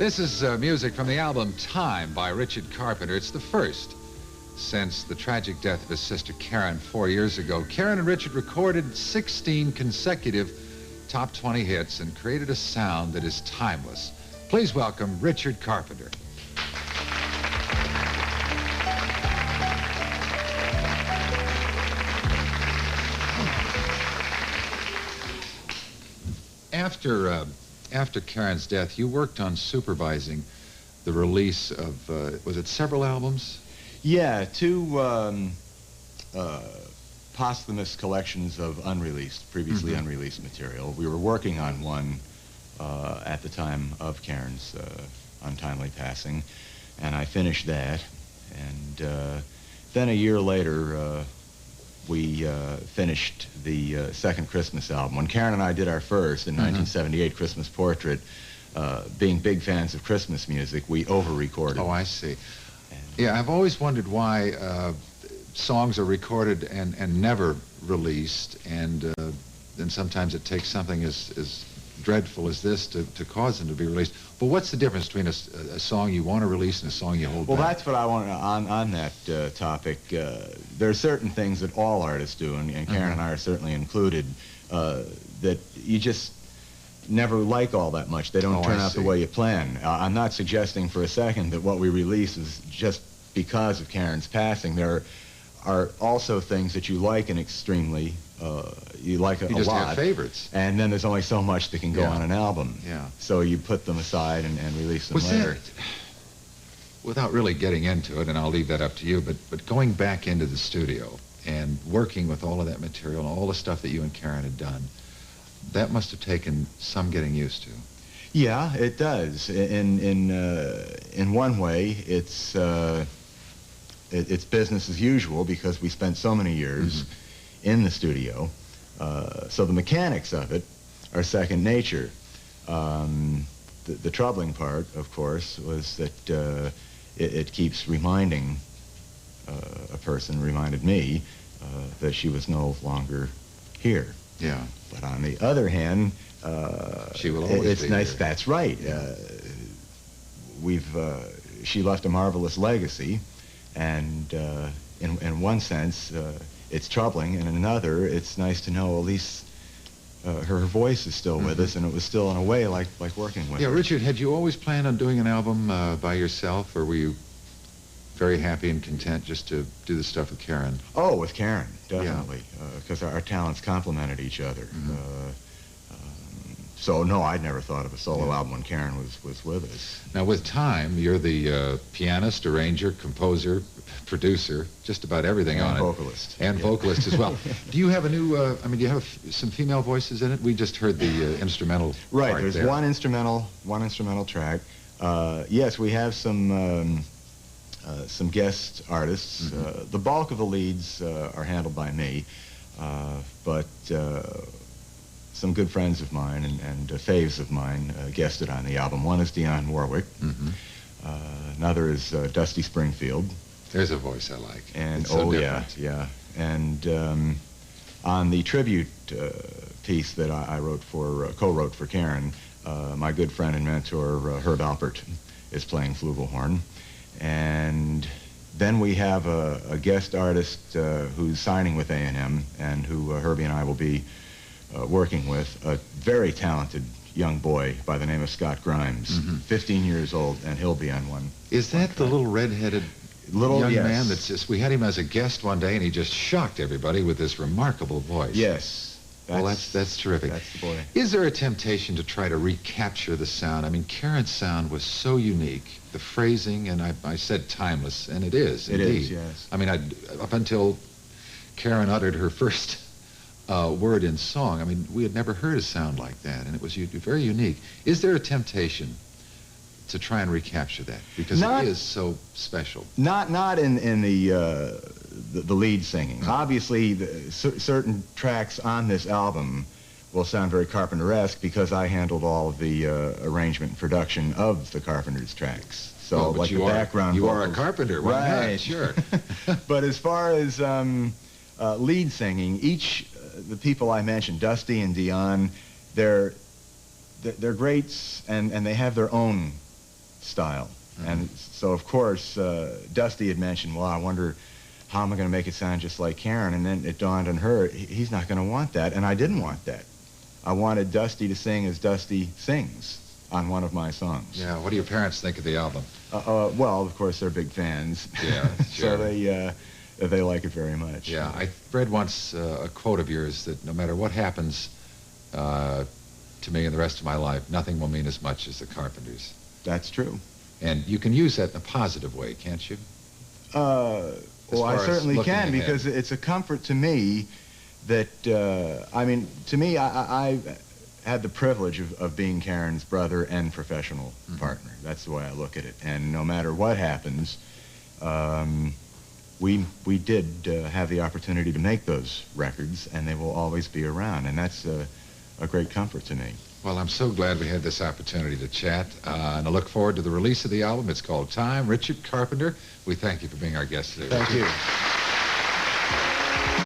This is music from the album Time by Richard Carpenter. It's the first since the tragic death of his sister Karen 4 years ago. Karen and Richard recorded 16 consecutive top 20 hits and created a sound that is timeless. Please welcome Richard Carpenter. After Karen's death, you worked on supervising the release of, was it several albums? Yeah, two posthumous collections of previously unreleased material. We were working on one at the time of Karen's untimely passing, and I finished that. And then a year later, we finished the second Christmas album. When Karen and I did our first, in 1978, Christmas Portrait, being big fans of Christmas music, we over-recorded. Oh, I see. Yeah, I've always wondered why songs are recorded and never released, and then sometimes it takes something as dreadful as this to cause them to be released. But what's the difference between a song you want to release and a song you hold back? Well, that's what I want on that topic. There are certain things that all artists do, and Karen and I are certainly included, that you just never like all that much. They don't turn out the way you plan. I'm not suggesting for a second that what we release is just because of Karen's passing. There are also things that you like and extremely, you like a lot. You just have favorites. And then there's only so much that can go on an album. Yeah. So you put them aside and release them later. Without really getting into it, and I'll leave that up to you, but going back into the studio and working with all of that material and all the stuff that you and Karen had done, that must have taken some getting used to. Yeah, it does. In one way, it's business as usual because we spent so many years in the studio. So the mechanics of it are second nature. The troubling part, of course, was that it keeps reminding reminded me, that she was no longer here. Yeah. But on the other hand, she will always be nice. here. That's right. She left a marvelous legacy, and in one sense, it's troubling, and in another, it's nice to know at least her voice is still with us, and it was still in a way like working with her. Yeah, Richard, had you always planned on doing an album by yourself, or were you very happy and content just to do the stuff with Karen? Oh, with Karen, definitely, because our talents complemented each other. So, no, I'd never thought of a solo album when Karen was with us. Now, with Time, you're the pianist, arranger, composer, producer, just about everything on it. Vocalist. And vocalist as well. Do you have a new, do you have some female voices in it? We just heard the instrumental Right, part there's there. one instrumental track. Yes, we have some guest artists. The bulk of the leads are handled by me, but some good friends of mine and faves of mine guested on the album. One is Dionne Warwick. Another is Dusty Springfield. There's a voice I like. And it's so different. yeah. And on the tribute piece that I co-wrote for Karen, my good friend and mentor Herb Alpert is playing flugelhorn. And then we have a guest artist who's signing with A&M and who Herbie and I will be working with, a very talented young boy by the name of Scott Grimes, 15 years old, and he'll be on one. Is that the little red-headed young yes. man that's just, we had him as a guest one day and he just shocked everybody with this remarkable voice? Yes. Well, that's terrific. That's the boy. Is there a temptation to try to recapture the sound? I mean, Karen's sound was so unique. The phrasing, and I said timeless, and it is, It indeed. is, yes. I mean, up until Karen uttered her first word in song, I mean, we had never heard a sound like that, and it was very unique. Is there a temptation to try and recapture that? Because it is so special. Not in the lead singing. Obviously, certain tracks on this album will sound very Carpenter-esque because I handled all of the arrangement and production of the Carpenter's tracks. So, like the background you vocals. are a Carpenter, right? Not? Sure. But as far as lead singing, the people I mentioned, Dusty and Dionne, they're greats, and they have their own style. And so, of course, Dusty had mentioned, well, I wonder how am I going to make it sound just like Karen? And then it dawned on her, he's not going to want that. And I didn't want that. I wanted Dusty to sing as Dusty sings on one of my songs. Yeah, what do your parents think of the album? Well, of course, they're big fans. Yeah, sure. So they like it very much. Yeah, I read once a quote of yours that no matter what happens to me and the rest of my life, nothing will mean as much as the Carpenters. That's true. And you can use that in a positive way, can't you? Well, I certainly can, because it's a comfort to me that, I mean, to me, I had the privilege of being Karen's brother and professional partner. That's the way I look at it. And no matter what happens, we did have the opportunity to make those records, and they will always be around. And that's a great comfort to me. Well, I'm so glad we had this opportunity to chat, and I look forward to the release of the album. It's called Time. Richard Carpenter, we thank you for being our guest today. Thank you.